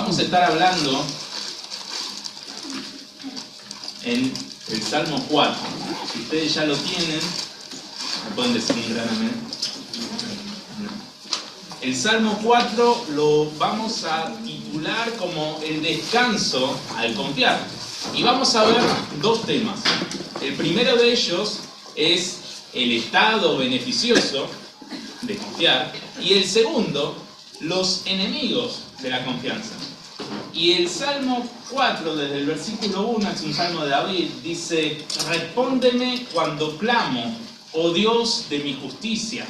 Vamos a estar hablando en el Salmo 4. Si ustedes ya lo tienen, me pueden decir un gran amén. El Salmo 4 lo vamos a titular como el descanso al confiar. Y vamos a ver dos temas. El primero de ellos es el estado beneficioso de confiar. Y el segundo, los enemigos de la confianza. Y el Salmo 4, desde el versículo 1, es un salmo de David, dice: respóndeme cuando clamo, oh Dios de mi justicia.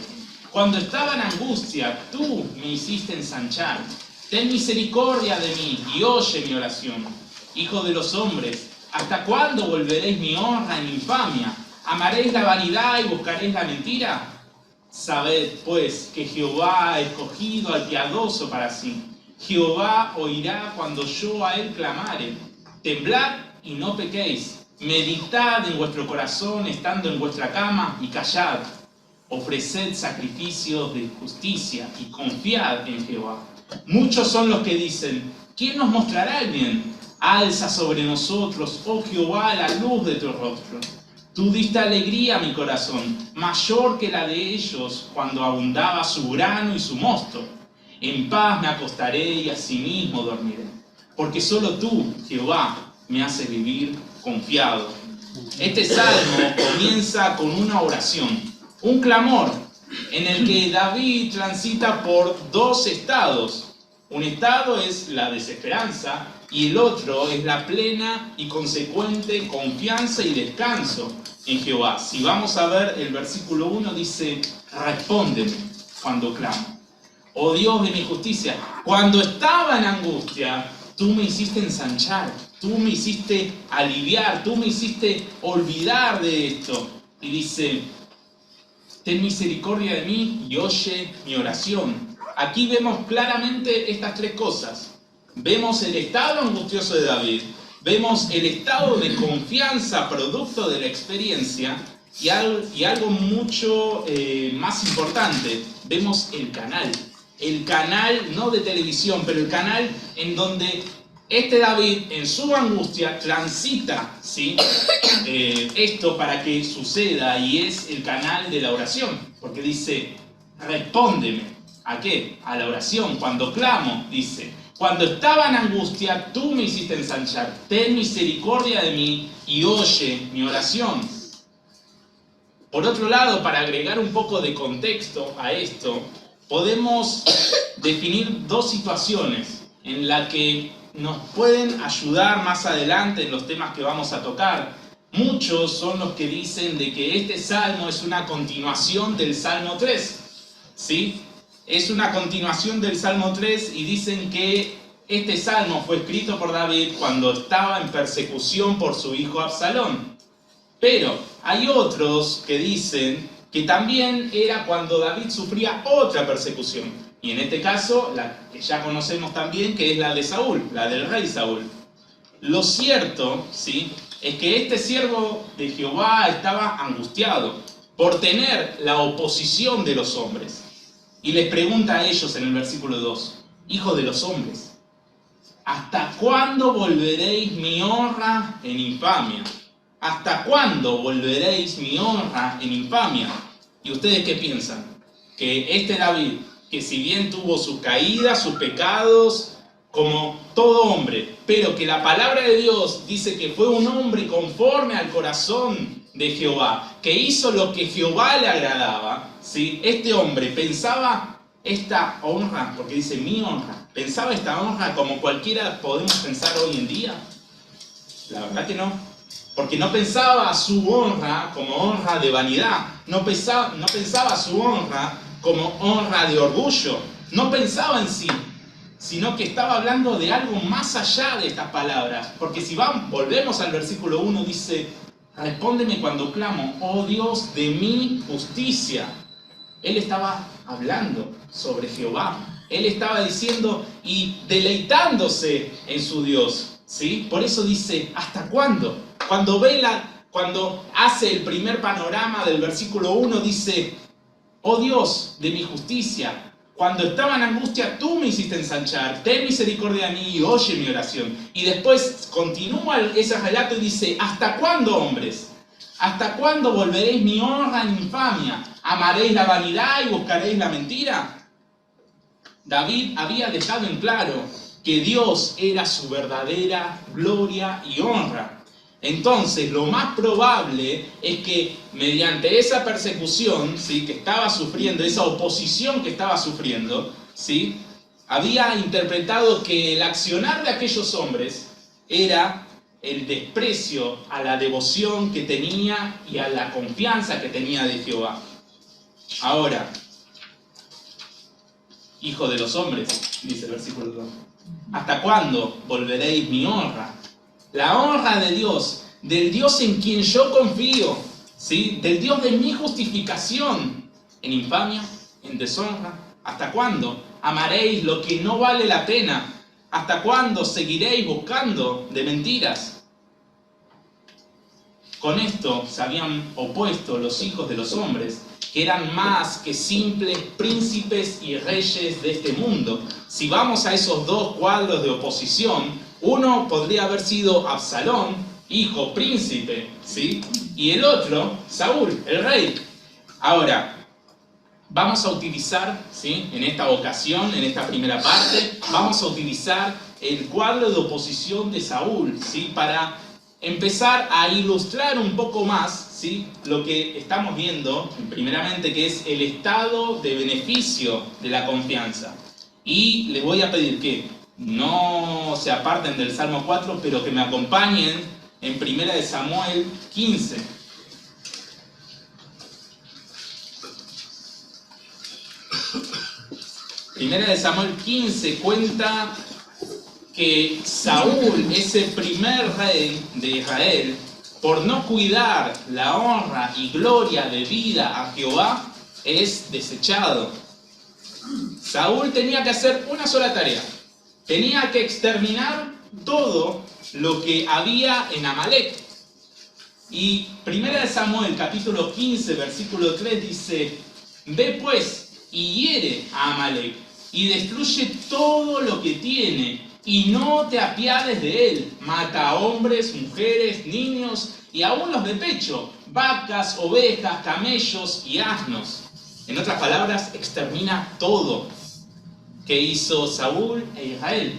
Cuando estaba en angustia, tú me hiciste ensanchar. Ten misericordia de mí y oye mi oración. Hijo de los hombres, ¿hasta cuándo volveréis mi honra en infamia? ¿Amaréis la vanidad y buscaréis la mentira? Sabed, pues, que Jehová ha escogido al piadoso para sí. Jehová oirá cuando yo a él clamare. Temblad y no pequéis. Meditad en vuestro corazón estando en vuestra cama y callad. Ofreced sacrificios de justicia y confiad en Jehová. Muchos son los que dicen: ¿quién nos mostrará el bien? Alza sobre nosotros, oh Jehová, la luz de tu rostro. Tú diste alegría a mi corazón, mayor que la de ellos cuando abundaba su grano y su mosto. En paz me acostaré y asimismo dormiré, porque solo tú, Jehová, me haces vivir confiado. Este salmo comienza con una oración, un clamor, en el que David transita por dos estados. Un estado es la desesperanza y el otro es la plena y consecuente confianza y descanso en Jehová. Si vamos a ver el versículo 1, dice: respóndeme cuando clamo. Oh Dios de mi justicia, cuando estaba en angustia, tú me hiciste ensanchar, tú me hiciste aliviar, tú me hiciste olvidar de esto. Y dice: ten misericordia de mí y oye mi oración. Aquí vemos claramente estas tres cosas. Vemos el estado angustioso de David, vemos el estado de confianza producto de la experiencia y algo mucho más importante, vemos el canal no de televisión, pero el canal en donde este David en su angustia transita, ¿sí? Esto para que suceda, y es el canal de la oración, porque dice: respóndeme. ¿A qué? A la oración. Cuando clamo, dice: cuando estaba en angustia, tú me hiciste ensanchar. Ten misericordia de mí y oye mi oración. Por otro lado, para agregar un poco de contexto a esto, podemos definir dos situaciones en las que nos pueden ayudar más adelante en los temas que vamos a tocar. Muchos son los que dicen de que este salmo es una continuación del Salmo 3, ¿sí? Es una continuación del Salmo 3 y dicen que este salmo fue escrito por David cuando estaba en persecución por su hijo Absalón. Pero hay otros que dicen que también era cuando David sufría otra persecución. Y en este caso, la que ya conocemos también, que es la de Saúl, la del rey Saúl. Lo cierto, ¿sí?, es que este siervo de Jehová estaba angustiado por tener la oposición de los hombres. Y les pregunta a ellos en el versículo 2: hijo de los hombres, ¿hasta cuándo volveréis mi honra en infamia? ¿Hasta cuándo volveréis mi honra en infamia? ¿Y ustedes qué piensan? Que este David, que si bien tuvo sus caídas, sus pecados, como todo hombre, pero que la palabra de Dios dice que fue un hombre conforme al corazón de Jehová, que hizo lo que Jehová le agradaba, ¿sí? Este hombre pensaba esta honra, porque dice mi honra, pensaba esta honra como cualquiera podemos pensar hoy en día. La verdad que no, porque no pensaba su honra como honra de vanidad, no pensaba su honra como honra de orgullo, no pensaba en sí, sino que estaba hablando de algo más allá de estas palabras. Porque si volvemos al versículo 1, dice: respóndeme cuando clamo, oh Dios de mi justicia. Él estaba hablando sobre Jehová, él estaba diciendo y deleitándose en su Dios, ¿sí? Por eso dice: ¿hasta cuándo? Cuando hace el primer panorama del versículo 1, dice: oh Dios de mi justicia. Cuando estaba en angustia, tú me hiciste ensanchar. Ten misericordia de mí y oye mi oración. Y después continúa ese relato y dice, ¿hasta cuándo, hombres? ¿Hasta cuándo volveréis mi honra en infamia? ¿Amaréis la vanidad y buscaréis la mentira? David había dejado en claro que Dios era su verdadera gloria y honra. Entonces, lo más probable es que mediante esa persecución, ¿sí?, que estaba sufriendo, esa oposición que estaba sufriendo, ¿sí?, había interpretado que el accionar de aquellos hombres era el desprecio a la devoción que tenía y a la confianza que tenía de Jehová. Ahora, hijo de los hombres, dice el versículo 2, ¿hasta cuándo volveréis mi honra? La honra de Dios, del Dios en quien yo confío, ¿sí?, del Dios de mi justificación, en infamia, en deshonra. ¿Hasta cuándo amaréis lo que no vale la pena? ¿Hasta cuándo seguiréis buscando de mentiras? Con esto se habían opuesto los hijos de los hombres, que eran más que simples príncipes y reyes de este mundo. Si vamos a esos dos cuadros de oposición, uno podría haber sido Absalón, hijo príncipe, ¿sí?, y el otro, Saúl, el rey. Ahora, vamos a utilizar, ¿sí?, en esta ocasión, en esta primera parte, vamos a utilizar el cuadro de oposición de Saúl, ¿sí?, para empezar a ilustrar un poco más, ¿sí?, lo que estamos viendo, primeramente, que es el estado de beneficio de la confianza. Y les voy a pedir que no se aparten del Salmo 4, pero que me acompañen en 1 Samuel 15. Primera de Samuel 15 cuenta que Saúl, ese primer rey de Israel, por no cuidar la honra y gloria debida a Jehová, es desechado. Saúl tenía que hacer una sola tarea. Tenía que exterminar todo lo que había en Amalek. Y 1 Samuel capítulo 15, versículo 3 dice, ve pues y hiere a Amalek y destruye todo lo que tiene y no te apiades de él. Mata a hombres, mujeres, niños y aún los de pecho, vacas, ovejas, camellos y asnos. En otras palabras, extermina todo. Que hizo Saúl e Israel.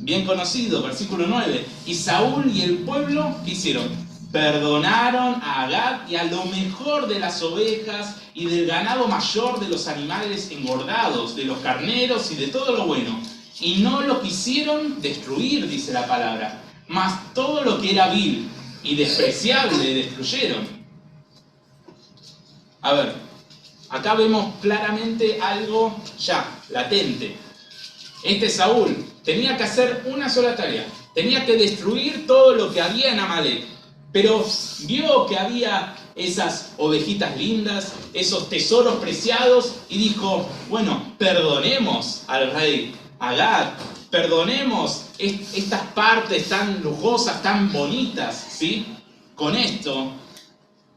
Bien conocido, versículo 9. Y Saúl y el pueblo, ¿qué hicieron? Perdonaron a Agag y a lo mejor de las ovejas y del ganado mayor de los animales engordados, de los carneros y de todo lo bueno. Y no lo quisieron destruir, dice la palabra, mas todo lo que era vil y despreciable destruyeron. A ver, acá vemos claramente algo ya, latente. Este Saúl tenía que hacer una sola tarea. Tenía que destruir todo lo que había en Amalek. Pero vio que había esas ovejitas lindas, esos tesoros preciados, y dijo, bueno, perdonemos al rey Agag, perdonemos estas partes tan lujosas, tan bonitas, ¿sí? Con esto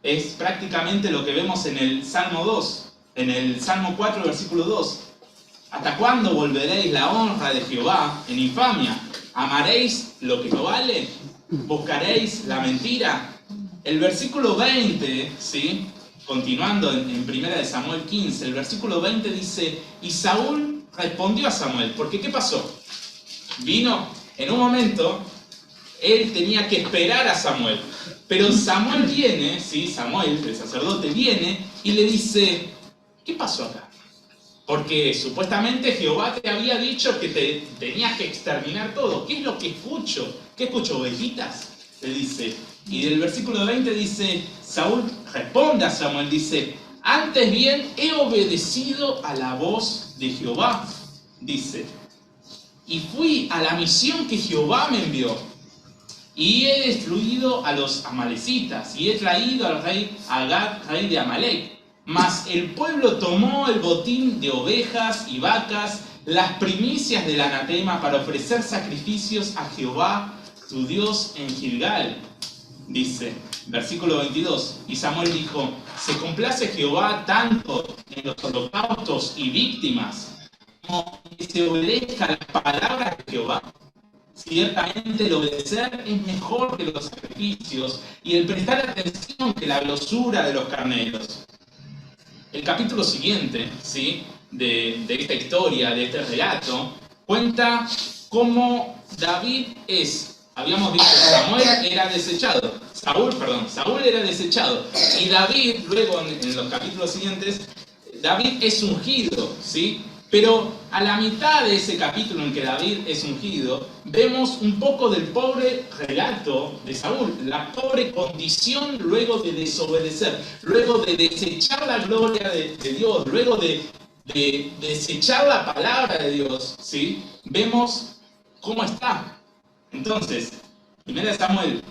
es prácticamente lo que vemos en el Salmo 2, en el Salmo 4, versículo 2. ¿Hasta cuándo volveréis la honra de Jehová en infamia? ¿Amaréis lo que no vale? ¿Buscaréis la mentira? El versículo 20, ¿sí? Continuando en 1 Samuel 15, el versículo 20 dice, y Saúl respondió a Samuel, porque ¿qué pasó? Vino en un momento, él tenía que esperar a Samuel, pero Samuel viene, ¿sí? Samuel, el sacerdote, viene y le dice, ¿qué pasó acá? Porque supuestamente Jehová te había dicho que te tenías que exterminar todo. ¿Qué es lo que escucho? ¿Qué escucho? ¿Ovejitas? Le dice. Y del versículo 20 dice, Saúl responde a Samuel, dice, antes bien he obedecido a la voz de Jehová, dice, y fui a la misión que Jehová me envió, y he destruido a los amalecitas, y he traído al rey Agag, rey de Amalek. Mas el pueblo tomó el botín de ovejas y vacas, las primicias del anatema, para ofrecer sacrificios a Jehová, tu Dios, en Gilgal. Dice, versículo 22, y Samuel dijo, ¿se complace Jehová tanto en los holocaustos y víctimas como que se obedezca a las palabras de Jehová. Ciertamente el obedecer es mejor que los sacrificios y el prestar atención que la grosura de los carneros. El capítulo siguiente, ¿sí?, de esta historia, de este relato, cuenta cómo David habíamos dicho, Saúl era desechado, y David, luego en los capítulos siguientes, David es ungido, ¿sí? Pero a la mitad de ese capítulo en que David es ungido, vemos un poco del pobre relato de Saúl, la pobre condición luego de desobedecer, luego de desechar la gloria de Dios, luego de desechar la palabra de Dios, ¿sí? Vemos cómo está. Entonces, 1 Samuel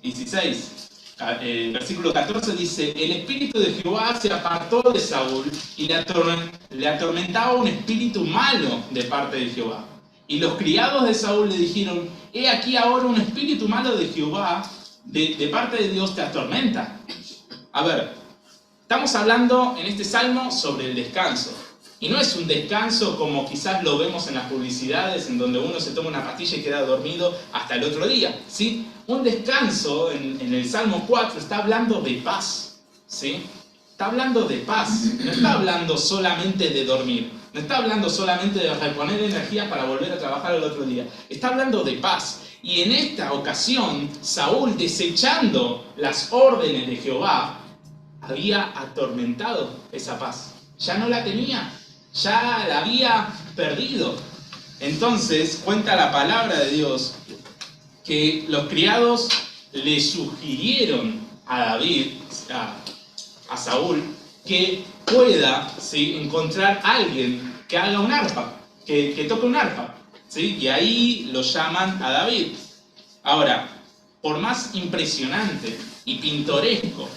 16, versículo 14 dice: el espíritu de Jehová se apartó de Saúl y le atormentaba un espíritu malo de parte de Jehová. Y los criados de Saúl le dijeron: he aquí ahora un espíritu malo de Jehová, de parte de Dios, te atormenta. A ver, estamos hablando en este salmo sobre el descanso. Y no es un descanso como quizás lo vemos en las publicidades, en donde uno se toma una pastilla y queda dormido hasta el otro día, ¿sí? Un descanso, en el Salmo 4, está hablando de paz, ¿sí? Está hablando de paz, no está hablando solamente de dormir, no está hablando solamente de reponer energía para volver a trabajar el otro día, está hablando de paz. Y en esta ocasión, Saúl, desechando las órdenes de Jehová, había atormentado esa paz. Ya no la tenía, ya la había perdido. Entonces, cuenta la palabra de Dios que los criados le sugirieron a David, a Saúl, que pueda, ¿sí?, encontrar a alguien que haga un arpa, que toque un arpa, ¿sí? Y ahí lo llaman a David. Ahora, por más impresionante y pintoresco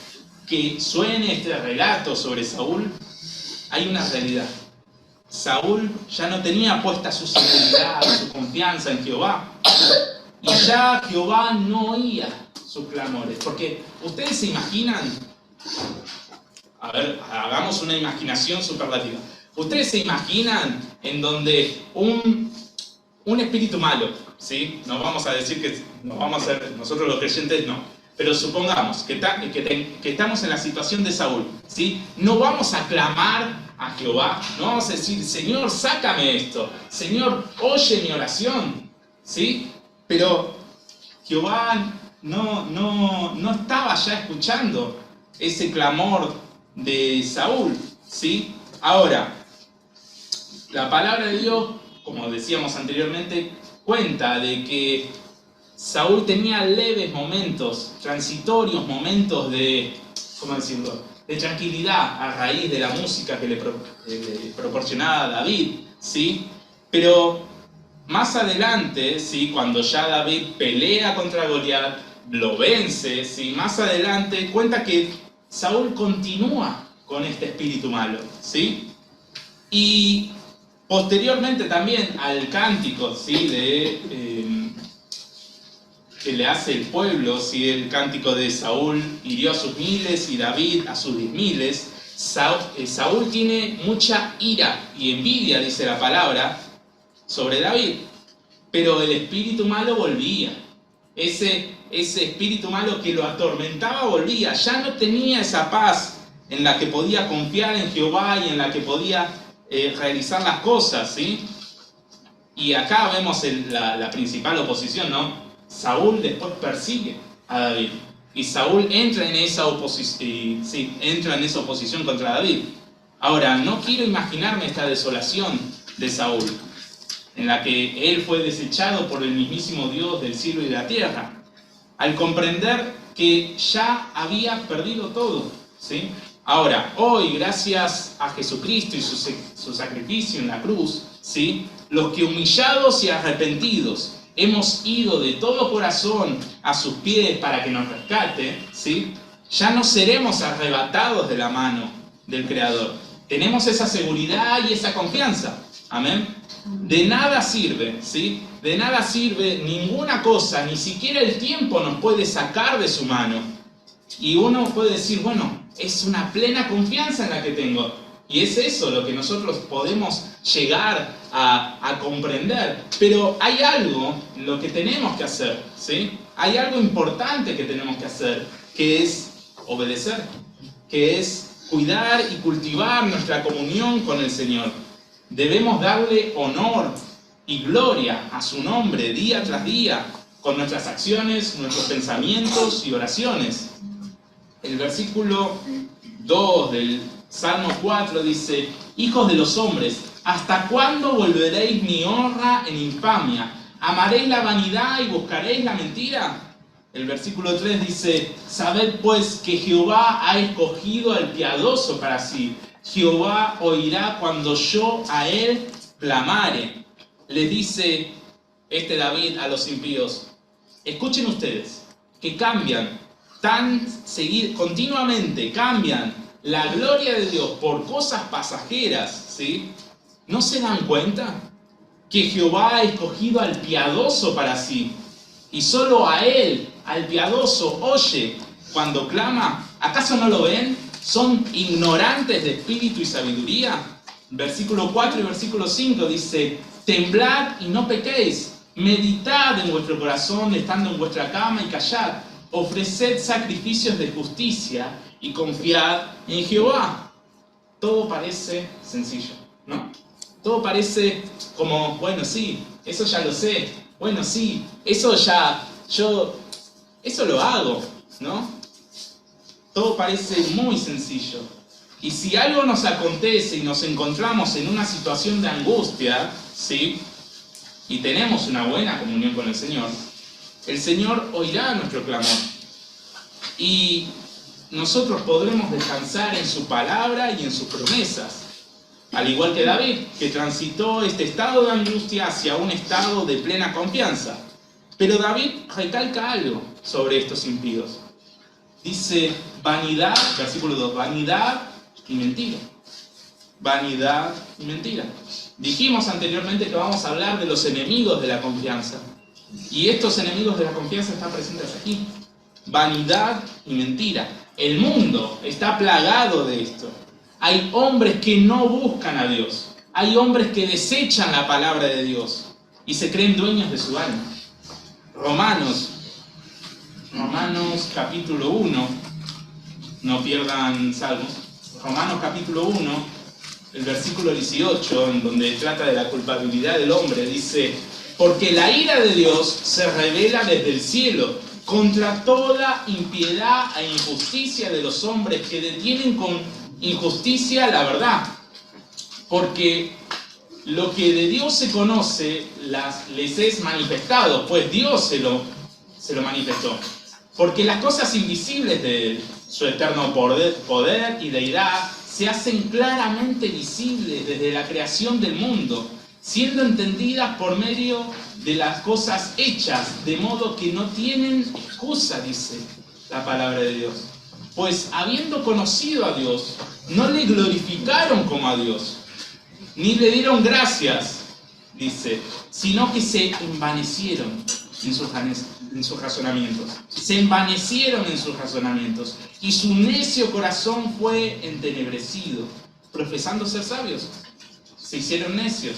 que suene este relato sobre Saúl, hay una realidad. Saúl ya no tenía puesta su seguridad, su confianza en Jehová. Y ya Jehová no oía sus clamores. Porque ustedes se imaginan, a ver, hagamos una imaginación superlativa. Ustedes se imaginan en donde un espíritu malo, ¿sí? No vamos a decir que nos vamos a hacer, nosotros los creyentes no. Pero supongamos que estamos en la situación de Saúl, ¿sí? No vamos a clamar a Jehová, no vamos a decir: Señor, sácame esto, Señor, oye mi oración, ¿sí? Pero Jehová no estaba ya escuchando ese clamor de Saúl, ¿sí? Ahora, la palabra de Dios, como decíamos anteriormente, cuenta de que Saúl tenía leves momentos, transitorios momentos de, ¿cómo decirlo?, de tranquilidad a raíz de la música que le proporcionaba David, ¿sí? Pero más adelante, ¿sí?, cuando ya David pelea contra Goliat, lo vence, ¿sí?, más adelante cuenta que Saúl continúa con este espíritu malo, ¿sí? Y posteriormente también al cántico, ¿sí?, que le hace el pueblo, ¿sí?, el cántico de Saúl hirió a sus miles y David a sus 10.000, Saúl tiene mucha ira y envidia, dice la palabra, sobre David. Pero el espíritu malo volvía. Ese espíritu malo que lo atormentaba volvía. Ya no tenía esa paz en la que podía confiar en Jehová y en la que podía realizar las cosas, ¿sí? Y acá vemos la principal oposición, ¿no? Saúl después persigue a David. Y Saúl entra en esa oposición contra David. Ahora, no quiero imaginarme esta desolación de Saúl, en la que él fue desechado por el mismísimo Dios del cielo y de la tierra, al comprender que ya había perdido todo, ¿sí? Ahora, hoy, gracias a Jesucristo y su sacrificio en la cruz, ¿sí?, los que humillados y arrepentidos hemos ido de todo corazón a sus pies para que nos rescate, ¿sí?, ya no seremos arrebatados de la mano del Creador. Tenemos esa seguridad y esa confianza. Amén. De nada sirve, ¿sí? De nada sirve ninguna cosa, ni siquiera el tiempo nos puede sacar de su mano. Y uno puede decir: bueno, es una plena confianza en la que tengo. Y es eso lo que nosotros podemos llegar a comprender. Pero hay algo en lo que tenemos que hacer, ¿sí? Hay algo importante que tenemos que hacer, que es obedecer, que es cuidar y cultivar nuestra comunión con el Señor. Debemos darle honor y gloria a su nombre día tras día, con nuestras acciones, nuestros pensamientos y oraciones. El versículo 2 del Salmo 4 dice: hijos de los hombres, ¿hasta cuándo volveréis mi honra en infamia? ¿Amaréis la vanidad y buscaréis la mentira? El versículo 3 dice: sabed pues que Jehová ha escogido al piadoso para sí. Jehová oirá cuando yo a él clamare. Les dice David a los impíos: escuchen ustedes, que cambian continuamente, cambian la gloria de Dios por cosas pasajeras, ¿sí? ¿No se dan cuenta que Jehová ha escogido al piadoso para sí? Y solo a él, al piadoso, oye cuando clama. ¿Acaso no lo ven? ¿Son ignorantes de espíritu y sabiduría? Versículo 4 y versículo 5 dice: temblad y no pequéis, meditad en vuestro corazón estando en vuestra cama y callad, ofreced sacrificios de justicia y confiad en Jehová. Todo parece sencillo, ¿no? Todo parece como, bueno, sí, eso ya lo sé, bueno, sí, eso lo hago, ¿no? Todo parece muy sencillo. Y si algo nos acontece y nos encontramos en una situación de angustia, ¿sí? Y tenemos una buena comunión con el Señor oirá nuestro clamor. Y nosotros podremos descansar en su palabra y en sus promesas. Al igual que David, que transitó este estado de angustia hacia un estado de plena confianza. Pero David recalca algo sobre estos impíos. Dice: vanidad, versículo 2, vanidad y mentira. Vanidad y mentira. Dijimos anteriormente que vamos a hablar de los enemigos de la confianza. Y estos enemigos de la confianza están presentes aquí. Vanidad y mentira. El mundo está plagado de esto. Hay hombres que no buscan a Dios. Hay hombres que desechan la palabra de Dios y se creen dueños de su alma. Romanos capítulo 1, no pierdan Salmos. Romanos capítulo 1, el versículo 18, en donde trata de la culpabilidad del hombre, dice: porque la ira de Dios se revela desde el cielo contra toda impiedad e injusticia de los hombres que detienen con injusticia la verdad. Porque lo que de Dios se conoce les es manifestado, pues Dios se lo manifestó. Porque las cosas invisibles de Él, su eterno poder y deidad, se hacen claramente visibles desde la creación del mundo, siendo entendidas por medio de las cosas hechas, de modo que no tienen excusa, dice la palabra de Dios. Pues habiendo conocido a Dios, no le glorificaron como a Dios, ni le dieron gracias, dice, sino que se envanecieron en sus razonamientos. Se envanecieron en sus razonamientos, y su necio corazón fue entenebrecido. Profesando ser sabios, se hicieron necios.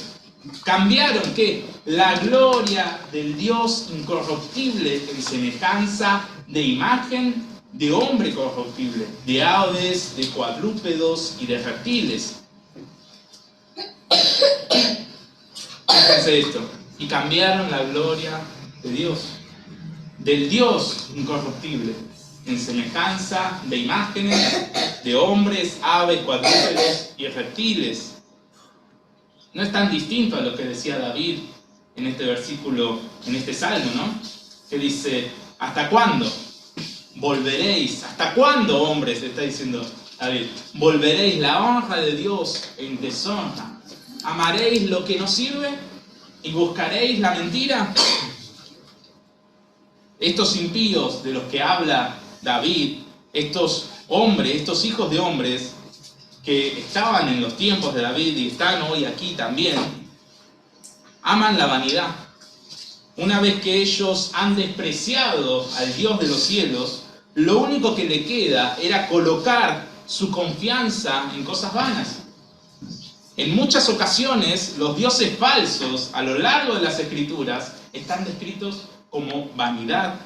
Cambiaron, ¿qué? La gloria del Dios incorruptible en semejanza de imagen de hombre corruptible, de aves, de cuadrúpedos y de reptiles. Fíjense esto. Y cambiaron la gloria de Dios, del Dios incorruptible, en semejanza de imágenes de hombres, aves, cuadrúpedos y reptiles. No es tan distinto a lo que decía David en este versículo, en este salmo, ¿no? Que dice: ¿hasta cuándo volveréis? ¿Hasta cuándo, hombres? Está diciendo David. ¿Volveréis la honra de Dios en deshonra? ¿Amaréis lo que no sirve y buscaréis la mentira? Estos impíos de los que habla David, estos hombres, estos hijos de hombres que estaban en los tiempos de David y están hoy aquí también, aman la vanidad. Una vez que ellos han despreciado al Dios de los cielos, lo único que le queda era colocar su confianza en cosas vanas. En muchas ocasiones, los dioses falsos a lo largo de las Escrituras están descritos como vanidad.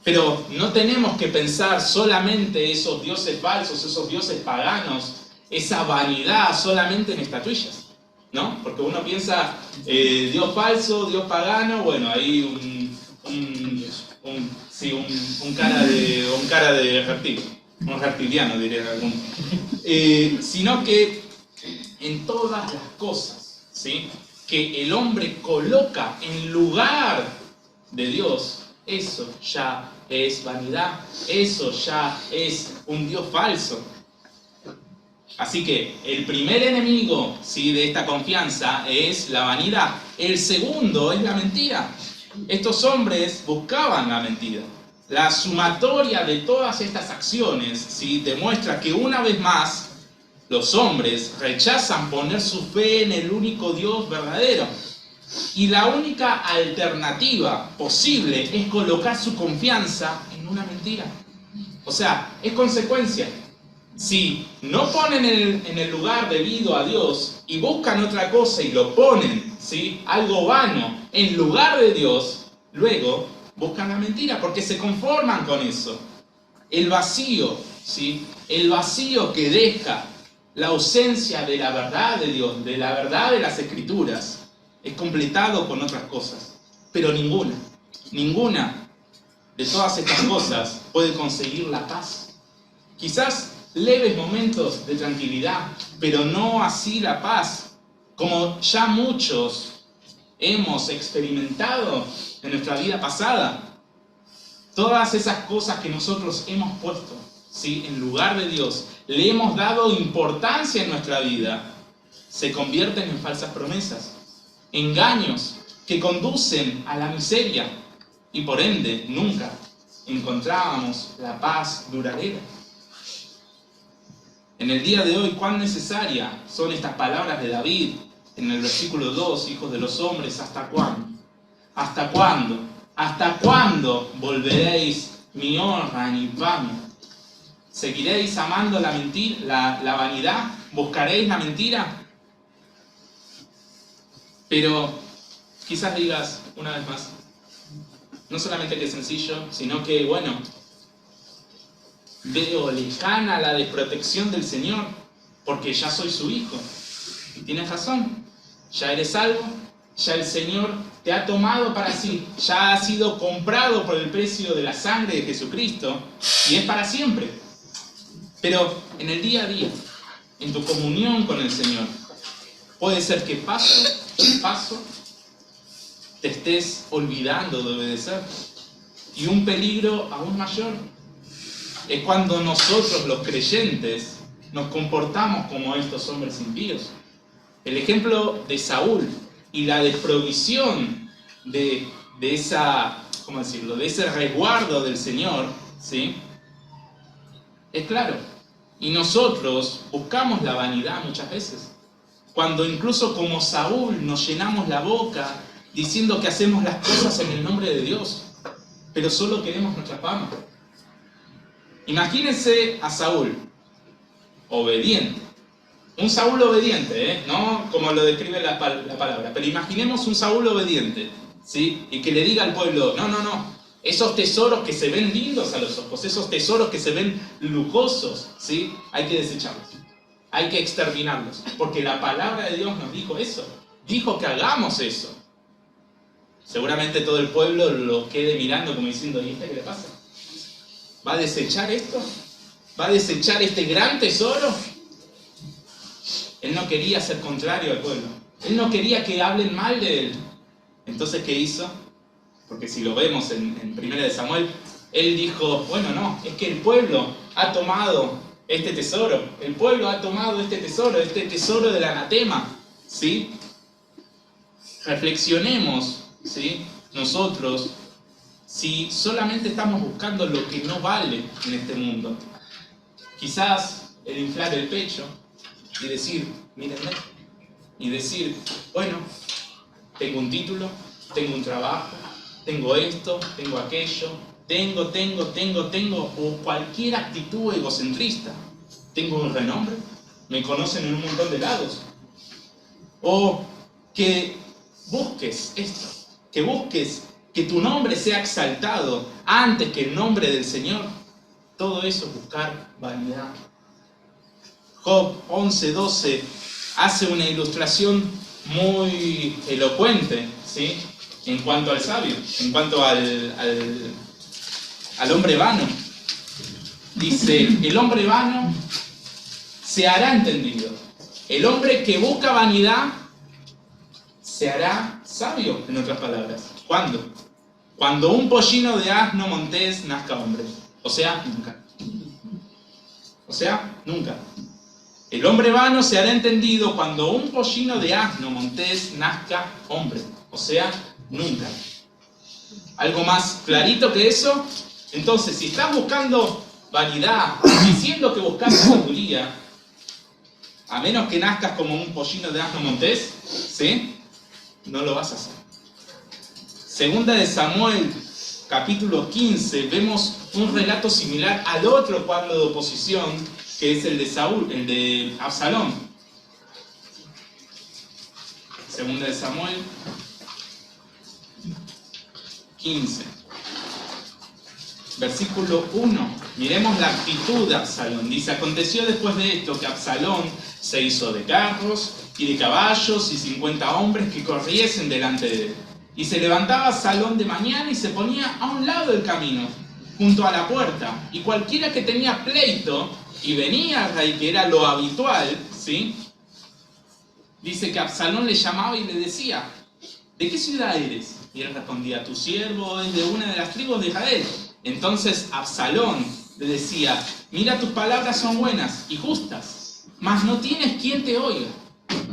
Pero no tenemos que pensar solamente esos dioses falsos, esos dioses paganos, esa vanidad solamente en estatuillas, ¿no? Porque uno piensa, Dios falso, Dios pagano, bueno, ahí un cara de reptil, un reptiliano diría alguno. Sino que en todas las cosas, ¿sí?, que el hombre coloca en lugar de Dios, eso ya es vanidad, eso ya es un Dios falso. Así que el primer enemigo, ¿sí?, de esta confianza es la vanidad. El segundo es la mentira. Estos hombres buscaban la mentira. La sumatoria de todas estas acciones, ¿sí?, demuestra que una vez más los hombres rechazan poner su fe en el único Dios verdadero. Y la única alternativa posible es colocar su confianza en una mentira. O sea, es consecuencia. Si no ponen en el lugar debido a Dios y buscan otra cosa y lo ponen, ¿sí?, algo vano en lugar de Dios, luego buscan la mentira porque se conforman con eso. El vacío, ¿sí?, el vacío que deja la ausencia de la verdad de Dios, de la verdad de las Escrituras, es completado con otras cosas. Pero ninguna de todas estas cosas puede conseguir la paz. Quizás leves momentos de tranquilidad, pero no así la paz, como ya muchos hemos experimentado en nuestra vida pasada. Todas esas cosas que nosotros hemos puesto, ¿sí?, en lugar de Dios, le hemos dado importancia en nuestra vida, se convierten en falsas promesas, engaños que conducen a la miseria y por ende nunca encontrábamos la paz duradera. En el día de hoy, cuán necesarias son estas palabras de David en el versículo 2, hijos de los hombres, ¿hasta cuándo? ¿Hasta cuándo? ¿Hasta cuándo volveréis mi honra en infamia? ¿Seguiréis amando la mentira, la vanidad? ¿Buscaréis la mentira? Pero quizás digas una vez más, no solamente que es sencillo, sino que, bueno, veo lejana la desprotección del Señor, porque ya soy su hijo. Y tienes razón, ya eres salvo, ya el Señor te ha tomado para sí, ya has sido comprado por el precio de la sangre de Jesucristo, y es para siempre. Pero en el día a día, en tu comunión con el Señor, puede ser que paso a paso te estés olvidando de obedecer. Y un peligro aún mayor es cuando nosotros, los creyentes, nos comportamos como estos hombres impíos. El ejemplo de Saúl y la desprovisión de esa, ¿cómo decirlo?, de ese resguardo del Señor, ¿sí?, es claro. Y nosotros buscamos la vanidad muchas veces. Cuando incluso como Saúl nos llenamos la boca diciendo que hacemos las cosas en el nombre de Dios, pero solo queremos nuestra fama. Imagínense a Saúl, obediente. Un Saúl obediente, no como lo describe la palabra, pero imaginemos un Saúl obediente, ¿sí?, y que le diga al pueblo, no, esos tesoros que se ven lindos a los ojos, esos tesoros que se ven lujosos, ¿sí?, hay que desecharlos, hay que exterminarlos, porque la palabra de Dios nos dijo eso, dijo que hagamos eso. Seguramente todo el pueblo lo quede mirando como diciendo, ¿y este qué le pasa? ¿Va a desechar esto? ¿Va a desechar este gran tesoro? Él no quería ser contrario al pueblo, él no quería que hablen mal de él. Entonces, ¿qué hizo? Porque si lo vemos en 1 de Samuel, él dijo, bueno, no, es que el pueblo ha tomado este tesoro, el pueblo ha tomado este tesoro del anatema, ¿sí? Reflexionemos, ¿sí?, nosotros, si solamente estamos buscando lo que no vale en este mundo. Quizás el inflar el pecho y decir, mírenme, y decir, bueno, tengo un título, tengo un trabajo, tengo esto, tengo aquello, tengo, o cualquier actitud egocentrista. Tengo un renombre, me conocen en un montón de lados. O que busques esto, que busques que tu nombre sea exaltado antes que el nombre del Señor. Todo eso es buscar vanidad. Job 11:12 hace una ilustración muy elocuente, ¿sí? En cuanto al sabio, en cuanto al hombre vano. Dice, el hombre vano se hará entendido. El hombre que busca vanidad se hará sabio, en otras palabras. ¿Cuándo? Cuando un pollino de asno montés nazca hombre. O sea, nunca. O sea, nunca. El hombre vano se hará entendido cuando un pollino de asno montés nazca hombre. O sea, nunca. ¿Algo más clarito que eso? Entonces, si estás buscando vanidad, diciendo que buscas sabiduría, a menos que nazcas como un pollino de asno montés, ¿sí? No lo vas a hacer. Segunda de Samuel, capítulo 15, vemos un relato similar al otro cuadro de oposición, que es el de Saúl, el de Absalón. Segunda de Samuel 15, versículo 1. Miremos la actitud de Absalón. Dice, aconteció después de esto que Absalón se hizo de carros y de caballos y 50 hombres que corriesen delante de él. Y se levantaba Absalón de mañana y se ponía a un lado del camino, junto a la puerta. Y cualquiera que tenía pleito y venía al rey, que era lo habitual, ¿sí? Dice que Absalón le llamaba y le decía, ¿de qué ciudad eres? Y él respondía, tu siervo es de una de las tribus de Israel. Entonces Absalón le decía, mira, tus palabras son buenas y justas, mas no tienes quien te oiga.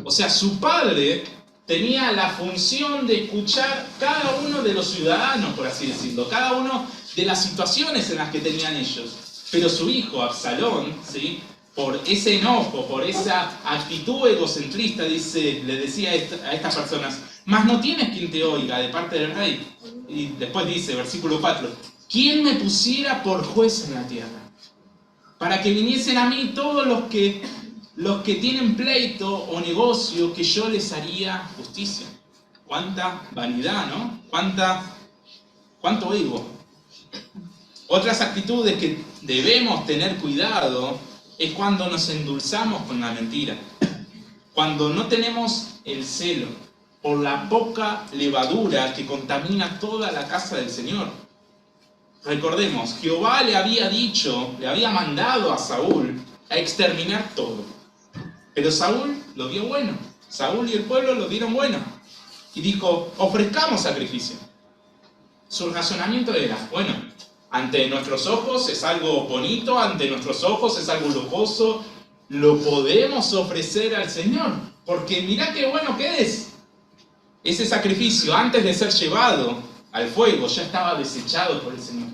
O sea, su padre tenía la función de escuchar cada uno de los ciudadanos, por así decirlo, cada uno de las situaciones en las que tenían ellos. Pero su hijo, Absalón, ¿sí? Por ese enojo, por esa actitud egocentrista, le decía a estas personas, mas no tienes quien te oiga de parte del rey. Y después dice, versículo 4, ¿quién me pusiera por juez en la tierra? Para que viniesen a mí todos los que tienen pleito o negocio, que yo les haría justicia. Cuánta vanidad, ¿no? Cuánto ego. Otras actitudes que debemos tener cuidado es cuando nos endulzamos con la mentira. Cuando no tenemos el celo por la poca levadura que contamina toda la casa del Señor. Recordemos, Jehová le había mandado a Saúl a exterminar todo. Pero Saúl lo vio bueno. Saúl y el pueblo lo vieron bueno. Y dijo, ofrezcamos sacrificio. Su razonamiento era, bueno, ante nuestros ojos es algo bonito, ante nuestros ojos es algo lujoso, lo podemos ofrecer al Señor. Porque mirá qué bueno que es. Ese sacrificio, antes de ser llevado al fuego, ya estaba desechado por el Señor.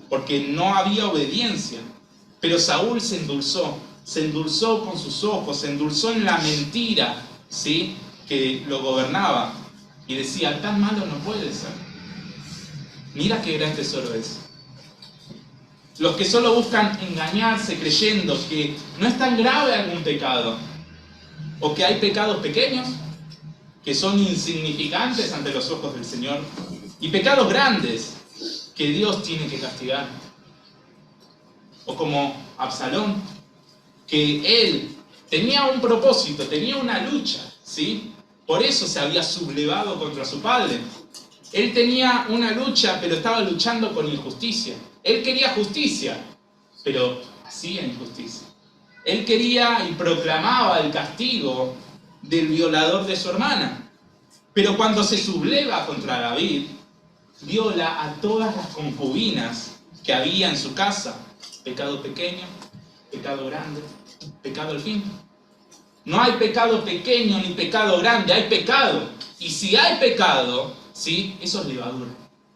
Porque no había obediencia. Pero Saúl se endulzó con sus ojos, se endulzó en la mentira, ¿sí? Que lo gobernaba. Y decía, tan malo no puede ser. Mira qué gran tesoro es. Los que solo buscan engañarse creyendo que no es tan grave algún pecado, o que hay pecados pequeños, que son insignificantes ante los ojos del Señor, y pecados grandes que Dios tiene que castigar. O como Absalón, que él tenía un propósito, tenía una lucha, ¿sí? Por eso se había sublevado contra su padre. Él tenía una lucha, pero estaba luchando con injusticia. Él quería justicia, pero hacía injusticia. Él quería y proclamaba el castigo del violador de su hermana. Pero cuando se subleva contra David, viola a todas las concubinas que había en su casa. Pecado pequeño, pecado grande, pecado al fin. No hay pecado pequeño ni pecado grande, hay pecado. Y si hay pecado, ¿sí? Eso es levadura.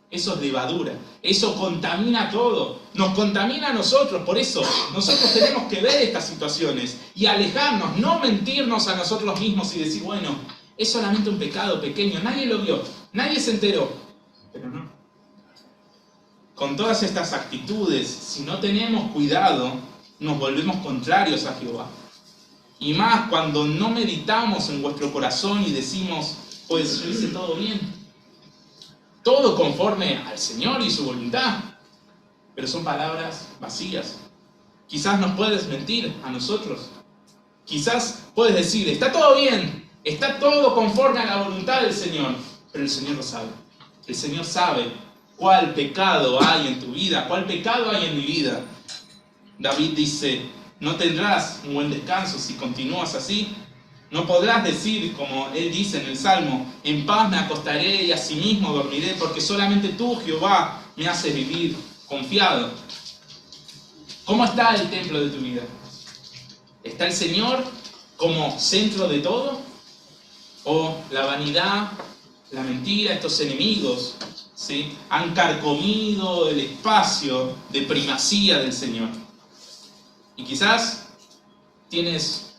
Eso es levadura. Eso contamina todo. Nos contamina a nosotros. Por eso nosotros tenemos que ver estas situaciones y alejarnos, no mentirnos a nosotros mismos y decir, bueno, es solamente un pecado pequeño. Nadie lo vio, nadie se enteró. Pero no. Con todas estas actitudes, si no tenemos cuidado, nos volvemos contrarios a Jehová. Y más cuando no meditamos en vuestro corazón y decimos, pues yo hice todo bien. Todo conforme al Señor y su voluntad. Pero son palabras vacías. Quizás nos puedes mentir a nosotros. Quizás puedes decir, está todo bien, está todo conforme a la voluntad del Señor. Pero el Señor lo sabe. El Señor sabe cuál pecado hay en tu vida, cuál pecado hay en mi vida. David dice, no tendrás un buen descanso si continúas así. No podrás decir, como él dice en el Salmo, en paz me acostaré y asimismo dormiré, porque solamente tú, Jehová, me haces vivir confiado. ¿Cómo está el templo de tu vida? ¿Está el Señor como centro de todo? ¿O la vanidad, la mentira, estos enemigos, ¿sí?, han carcomido el espacio de primacía del Señor? Y quizás tienes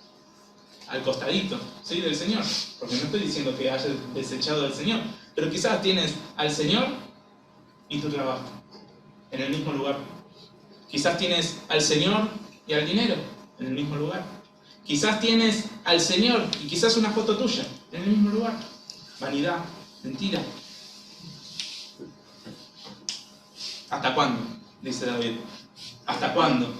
al costadito, ¿sí?, del Señor, porque no estoy diciendo que hayas desechado al Señor, pero quizás tienes al Señor y tu trabajo en el mismo lugar. Quizás tienes al Señor y al dinero en el mismo lugar. Quizás tienes al Señor y quizás una foto tuya en el mismo lugar. Vanidad, mentira. ¿Hasta cuándo?, dice David. ¿Hasta cuándo?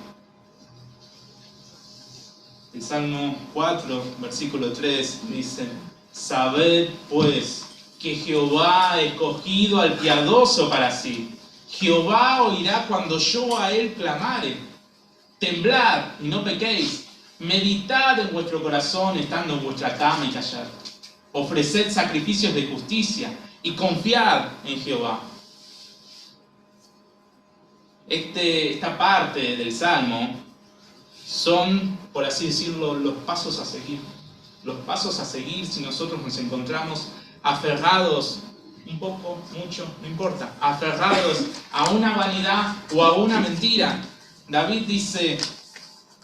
El Salmo 4, versículo 3 dice, sabed pues que Jehová ha escogido al piadoso para sí. Jehová oirá cuando yo a él clamare. Temblad y no pequéis. Meditad en vuestro corazón estando en vuestra cama y callad. Ofreced sacrificios de justicia y confiad en Jehová. Esta parte del Salmo son, por así decirlo, los pasos a seguir. Los pasos a seguir si nosotros nos encontramos aferrados, un poco, mucho, no importa, aferrados a una vanidad o a una mentira. David dice,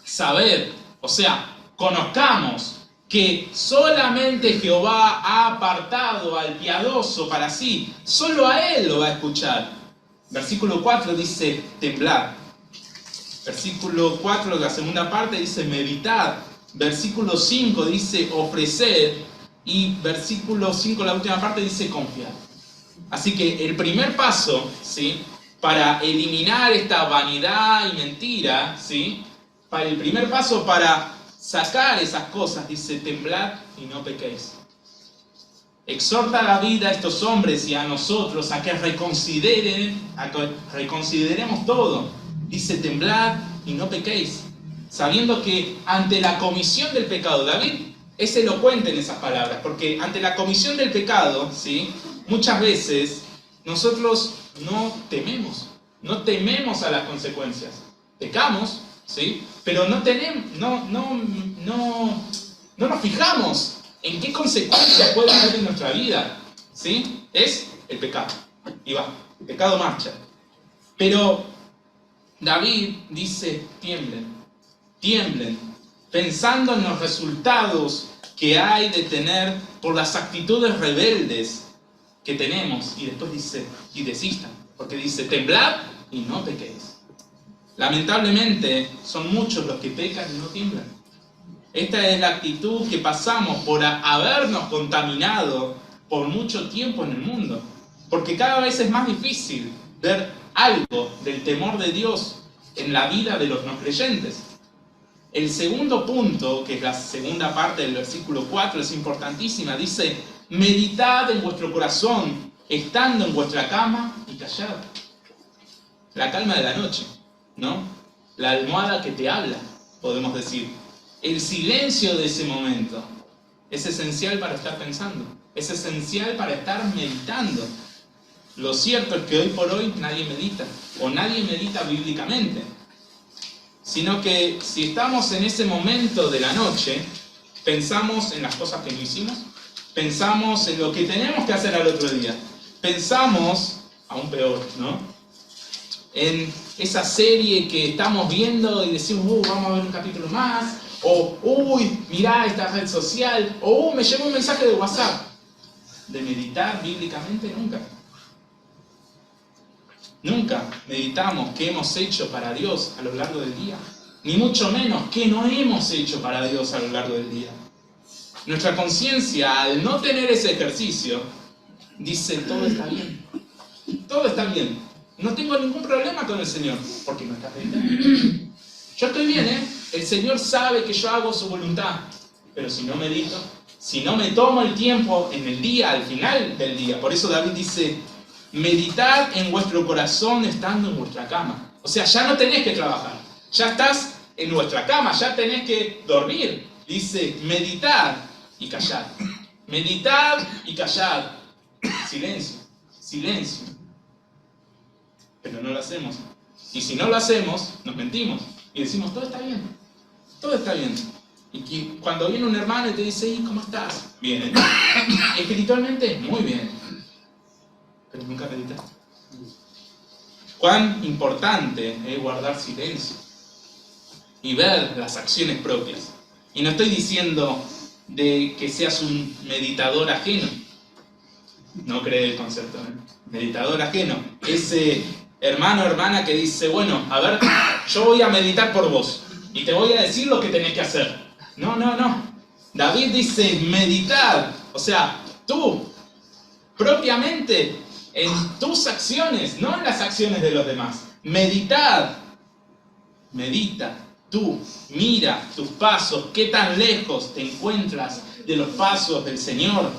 sabed, o sea, conozcamos que solamente Jehová ha apartado al piadoso para sí, solo a él lo va a escuchar. Versículo 4 dice, temblad. Versículo 4, la segunda parte, dice, meditad. Versículo 5 dice, ofreced. Y versículo 5, la última parte, dice, confiad. Así que el primer paso, ¿sí?, para eliminar esta vanidad y mentira, ¿sí?, el primer paso para sacar esas cosas, dice, temblad y no pequéis. Exhorta David a estos hombres y a nosotros a que reconsideremos todo. Dice, temblad y no pequéis. Sabiendo que ante la comisión del pecado, David es elocuente en esas palabras, porque ante la comisión del pecado, ¿sí?, muchas veces nosotros no tememos a las consecuencias. Pecamos, ¿sí?, pero no nos fijamos en qué consecuencias puede haber en nuestra vida, ¿sí? Es el pecado. Y va, el pecado marcha. Pero David dice, tiemblen, pensando en los resultados que hay de tener por las actitudes rebeldes que tenemos. Y después dice, y desistan, porque dice, temblad y no pequéis. Lamentablemente, son muchos los que pecan y no tiemblan. Esta es la actitud que pasamos por habernos contaminado por mucho tiempo en el mundo. Porque cada vez es más difícil ver algo del temor de Dios en la vida de los no creyentes. El segundo punto, que es la segunda parte del versículo 4, es importantísima. Dice, meditad en vuestro corazón, estando en vuestra cama y callad. La calma de la noche, ¿no? La almohada que te habla, podemos decir. El silencio de ese momento es esencial para estar pensando, es esencial para estar meditando. Lo cierto es que hoy por hoy nadie medita, o nadie medita bíblicamente, sino que si estamos en ese momento de la noche, pensamos en las cosas que no hicimos, pensamos en lo que tenemos que hacer al otro día, pensamos, aún peor, ¿no?, en esa serie que estamos viendo y decimos, vamos a ver un capítulo más, o, mirá esta red social, o, me llegó un mensaje de WhatsApp. De meditar bíblicamente, nunca meditamos qué hemos hecho para Dios a lo largo del día. ni mucho menos qué no hemos hecho para Dios a lo largo del día. Nuestra conciencia, al no tener ese ejercicio, dice, todo está bien. Todo está bien. No tengo ningún problema con el Señor, porque no está meditando. Yo estoy bien, ¿eh? El Señor sabe que yo hago su voluntad, pero si no medito, si no me tomo el tiempo en el día, al final del día, por eso David dice, meditad en vuestro corazón estando en vuestra cama. O sea, ya no tenés que trabajar, ya estás en vuestra cama, ya tenés que dormir. Dice, meditad y callad. Meditad y callad. Silencio, silencio. Pero no lo hacemos. Y si no lo hacemos, nos mentimos. Y decimos, todo está bien. Todo está bien. Y cuando viene un hermano y te dice, ¿y cómo estás? Bien. Espiritualmente, muy bien. Pero nunca meditas. Cuán importante es guardar silencio y ver las acciones propias. Y no estoy diciendo de que seas un meditador ajeno. No cree el concepto, ¿eh? Meditador ajeno. Ese hermano o hermana que dice, bueno, a ver, yo voy a meditar por vos y te voy a decir lo que tenés que hacer. No, no, no. David dice, meditad. O sea, tú, propiamente, en tus acciones, no en las acciones de los demás. Meditad. Medita. Tú, mira tus pasos, qué tan lejos te encuentras de los pasos del Señor.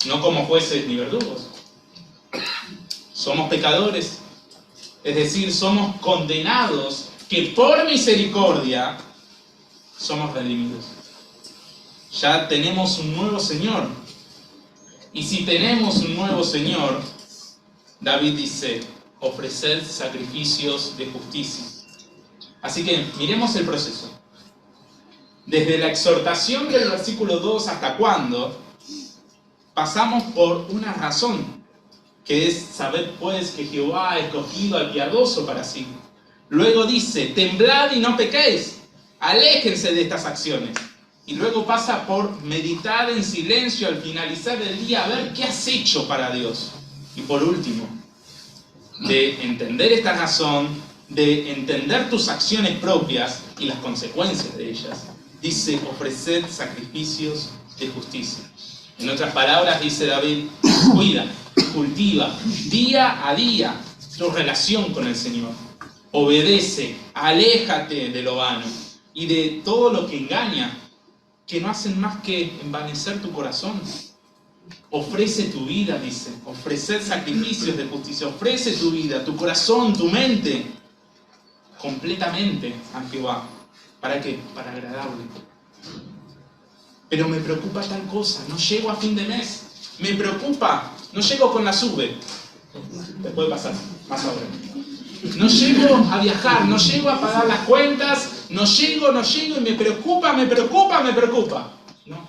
No como jueces ni verdugos. Somos pecadores. Es decir, somos condenados que por misericordia somos redimidos. Ya tenemos un nuevo Señor. Y si tenemos un nuevo Señor, David dice, ofreced sacrificios de justicia. Así que miremos el proceso. Desde la exhortación del versículo 2 hasta cuándo, pasamos por una razón, que es saber pues que Jehová ha escogido al piadoso para sí. Luego dice, temblad y no pequéis, aléjense de estas acciones. Y luego pasa por meditar en silencio al finalizar el día, a ver qué has hecho para Dios. Y por último, de entender esta razón, de entender tus acciones propias y las consecuencias de ellas, dice, ofreced sacrificios de justicia. En otras palabras, dice David, cuida, cultiva, día a día, tu relación con el Señor. Obedece, aléjate de lo vano y de todo lo que engaña, que no hacen más que envanecer tu corazón. Ofrece tu vida, dice, ofrecer sacrificios de justicia, ofrece tu vida, tu corazón, tu mente, completamente a Jehová. ¿Para qué? Para agradarle. Pero me preocupa tal cosa, no llego a fin de mes. Me preocupa, no llego con la sube. Te puede pasar, más ahora. No llego a viajar, no llego a pagar las cuentas, no llego y me preocupa. No.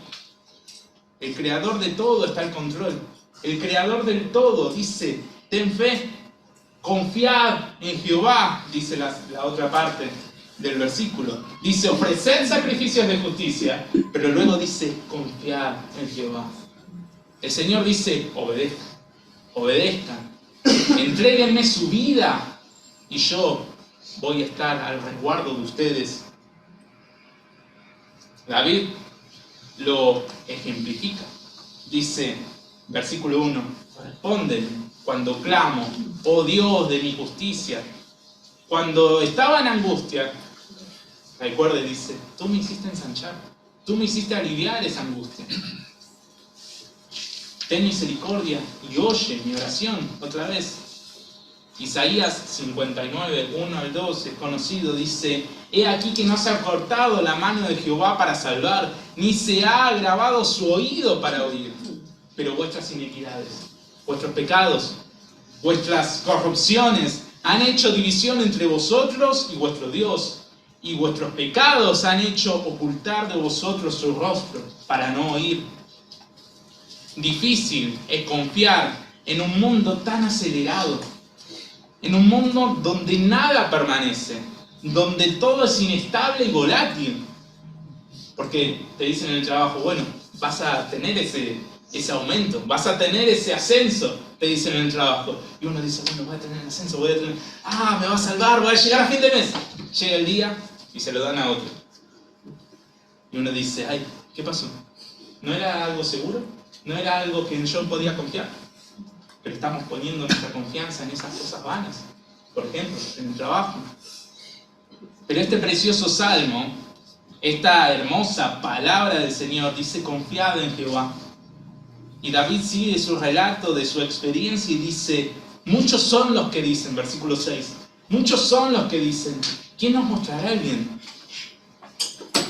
El creador de todo está al control. El creador del todo dice, ten fe, confiad en Jehová, dice la otra parte del versículo. Dice, ofreced sacrificios de justicia, pero luego dice, confiad en Jehová. El Señor dice, obedezcan, entréguenme su vida y yo voy a estar al resguardo de ustedes. David lo ejemplifica. Dice, versículo 1, responden cuando clamo, oh Dios de mi justicia. Cuando estaba en angustia, recuerde, dice, tú me hiciste ensanchar, tú me hiciste aliviar esa angustia. Ten misericordia y oye mi oración. Otra vez, Isaías 59, 1 al 2, es conocido, dice, he aquí que no se ha cortado la mano de Jehová para salvar, ni se ha agravado su oído para oír. Pero vuestras iniquidades, vuestros pecados, vuestras corrupciones han hecho división entre vosotros y vuestro Dios, y vuestros pecados han hecho ocultar de vosotros su rostro para no oír. Difícil es confiar en un mundo tan acelerado, en un mundo donde nada permanece, donde todo es inestable y volátil. Porque te dicen en el trabajo, bueno, vas a tener ese aumento, vas a tener ese ascenso, te dicen en el trabajo. Y uno dice, bueno, voy a tener el ascenso, me va a salvar, voy a llegar a fin de mes. Llega el día y se lo dan a otro. Y uno dice, ay, ¿qué pasó? ¿No era algo seguro? ¿No era algo que yo podía confiar? Pero estamos poniendo nuestra confianza en esas cosas vanas, por ejemplo, en el trabajo. Pero este precioso salmo, esta hermosa palabra del Señor, dice, confiad en Jehová. Y David sigue su relato de su experiencia y dice, muchos son los que dicen, versículo 6, muchos son los que dicen, ¿quién nos mostrará el bien?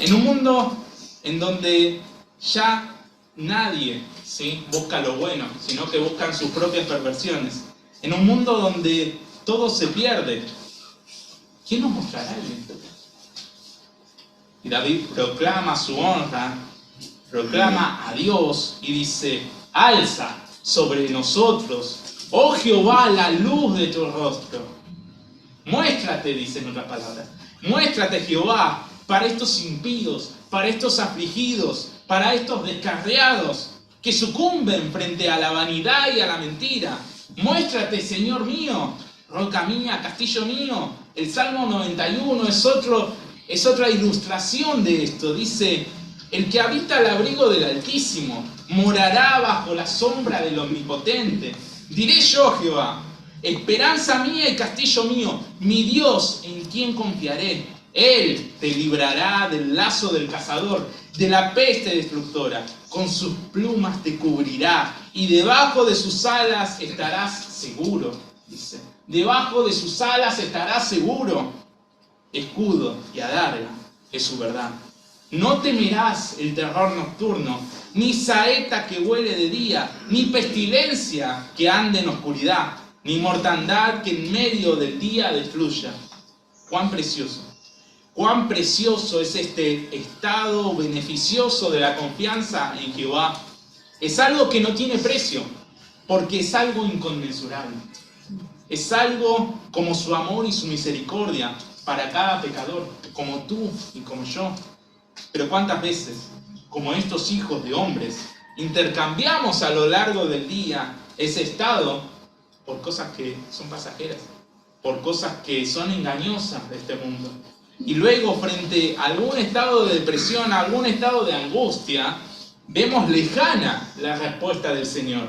En un mundo en donde ya nadie, ¿sí?, busca lo bueno, sino que buscan sus propias perversiones. En un mundo donde todo se pierde, ¿quién nos mostrará el bien? Y David proclama su honra, proclama a Dios y dice, alza sobre nosotros, oh Jehová, la luz de tu rostro. Muéstrate, dice en otras palabras, muéstrate, Jehová, para estos impíos, para estos afligidos, para estos descarriados que sucumben frente a la vanidad y a la mentira. Muéstrate, Señor mío, roca mía, castillo mío. El Salmo 91 es otra ilustración de esto. Dice, el que habita al abrigo del Altísimo morará bajo la sombra del Omnipotente. Diré yo, Jehová, esperanza mía y castillo mío, mi Dios en quien confiaré. Él te librará del lazo del cazador, de la peste destructora. Con sus plumas te cubrirá y debajo de sus alas estarás seguro. Dice, debajo de sus alas estarás seguro. Escudo y adarga es su verdad. No temerás el terror nocturno, ni saeta que huele de día, ni pestilencia que ande en oscuridad, ni mortandad que en medio del día destruya. Cuán precioso es este estado beneficioso de la confianza en Jehová. Es algo que no tiene precio, porque es algo inconmensurable. Es algo como su amor y su misericordia para cada pecador, como tú y como yo. Pero cuántas veces, como estos hijos de hombres, intercambiamos a lo largo del día ese estado por cosas que son pasajeras, por cosas que son engañosas de este mundo. Y luego, frente a algún estado de depresión, a algún estado de angustia, vemos lejana la respuesta del Señor.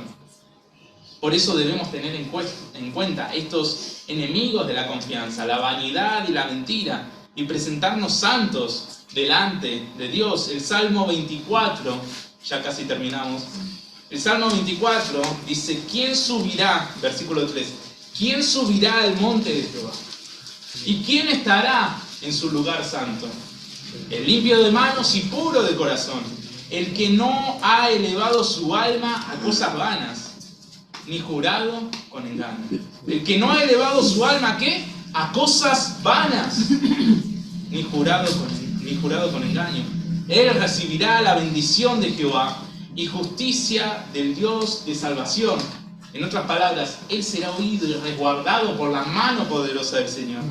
Por eso debemos tener en cuenta estos enemigos de la confianza, la vanidad y la mentira, y presentarnos santos delante de Dios. El Salmo 24, ya casi terminamos. El Salmo 24 dice, ¿quién subirá? Versículo 3. ¿Quién subirá al monte de Jehová? ¿Y quién estará en su lugar santo? El limpio de manos y puro de corazón, el que no ha elevado su alma a cosas vanas, ni jurado con engaño. El que no ha elevado su alma, ¿qué? A cosas vanas, ni jurado con engaño. Él recibirá la bendición de Jehová y justicia del Dios de salvación. En otras palabras, él será oído y resguardado por la mano poderosa del Señor.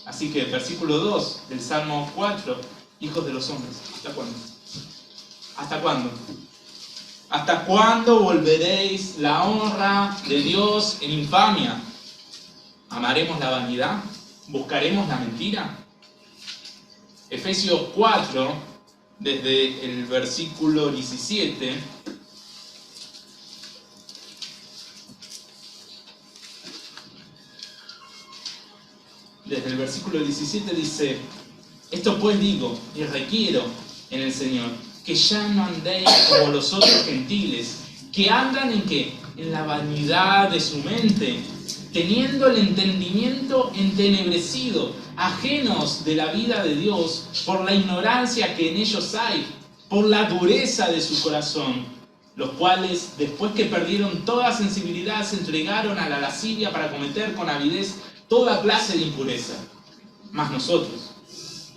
Así que, versículo 2 del Salmo 4, hijos de los hombres, ¿hasta cuándo? ¿Hasta cuándo? ¿Hasta cuándo volveréis la honra de Dios en infamia? ¿Amaremos la vanidad? ¿Buscaremos la mentira? Efesios 4, desde el versículo 17, desde el versículo 17 dice, esto pues digo y requiero en el Señor, que ya no andéis como los otros gentiles, que andan en ¿qué? En la vanidad de su mente, teniendo el entendimiento entenebrecido, ajenos de la vida de Dios, por la ignorancia que en ellos hay, por la dureza de su corazón, los cuales, después que perdieron toda sensibilidad, se entregaron a la lascivia para cometer con avidez toda clase de impureza. Mas nosotros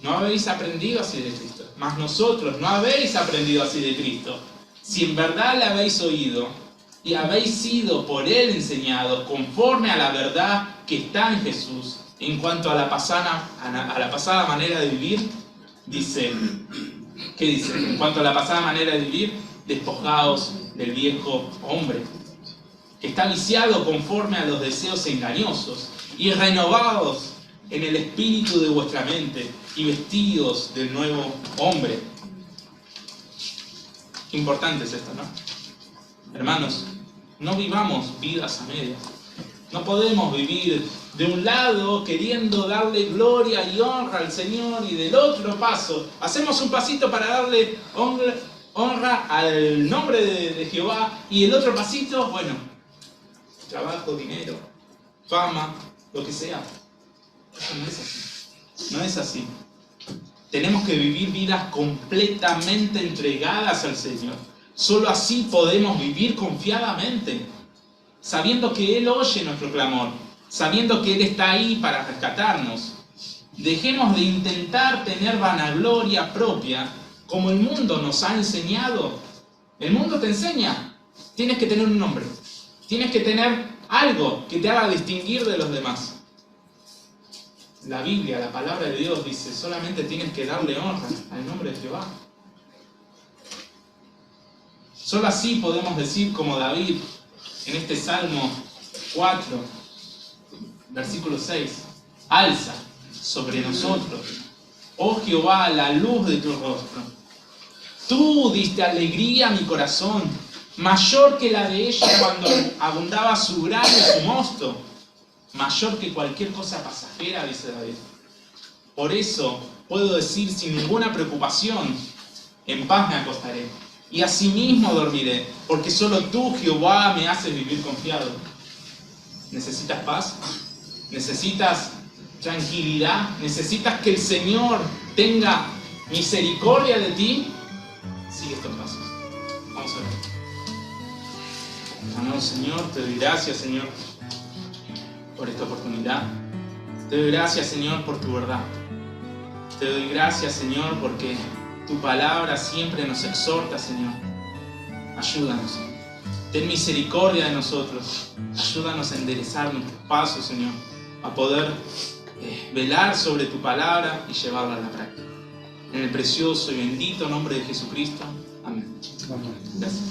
no habéis aprendido así de Cristo. Mas nosotros no habéis aprendido así de Cristo. Si en verdad le habéis oído y habéis sido por Él enseñados conforme a la verdad que está en Jesús, en cuanto a la pasada manera de vivir, dice, ¿qué dice? En cuanto a la pasada manera de vivir, despojaos del viejo hombre, que está viciado conforme a los deseos engañosos, y renovados en el espíritu de vuestra mente y vestidos del nuevo hombre. Qué importante es esto, ¿no? Hermanos, no vivamos vidas a medias. No podemos vivir de un lado queriendo darle gloria y honra al Señor y del otro paso hacemos un pasito para darle honra al nombre de Jehová y el otro pasito, bueno, trabajo, dinero, fama, lo que sea. Eso no es así. No es así. Tenemos que vivir vidas completamente entregadas al Señor. Solo así podemos vivir confiadamente, sabiendo que Él oye nuestro clamor, sabiendo que Él está ahí para rescatarnos. Dejemos de intentar tener vanagloria propia, como el mundo nos ha enseñado. El mundo te enseña, tienes que tener un nombre, tienes que tener algo que te haga distinguir de los demás. La Biblia, la palabra de Dios dice, solamente tienes que darle honra al nombre de Jehová. Solo así podemos decir como David en este Salmo 4, versículo 6, alza sobre nosotros, oh Jehová, la luz de tu rostro. Tú diste alegría a mi corazón, mayor que la de ella cuando abundaba su grano y su mosto, mayor que cualquier cosa pasajera, dice David. Por eso puedo decir sin ninguna preocupación, en paz me acostaré, y asimismo dormiré, porque solo tú, Jehová, me haces vivir confiado. ¿Necesitas paz? ¿Necesitas tranquilidad? ¿Necesitas que el Señor tenga misericordia de ti? Sigue estos pasos. Vamos a ver. Amado Señor, te doy gracias, Señor, por esta oportunidad. Te doy gracias, Señor, por tu verdad. Te doy gracias, Señor, porque tu palabra siempre nos exhorta, Señor. Ayúdanos, Señor. Ten misericordia de nosotros. Ayúdanos a enderezar nuestros pasos, Señor, a poder velar sobre tu palabra y llevarla a la práctica. En el precioso y bendito nombre de Jesucristo. Amén. Gracias.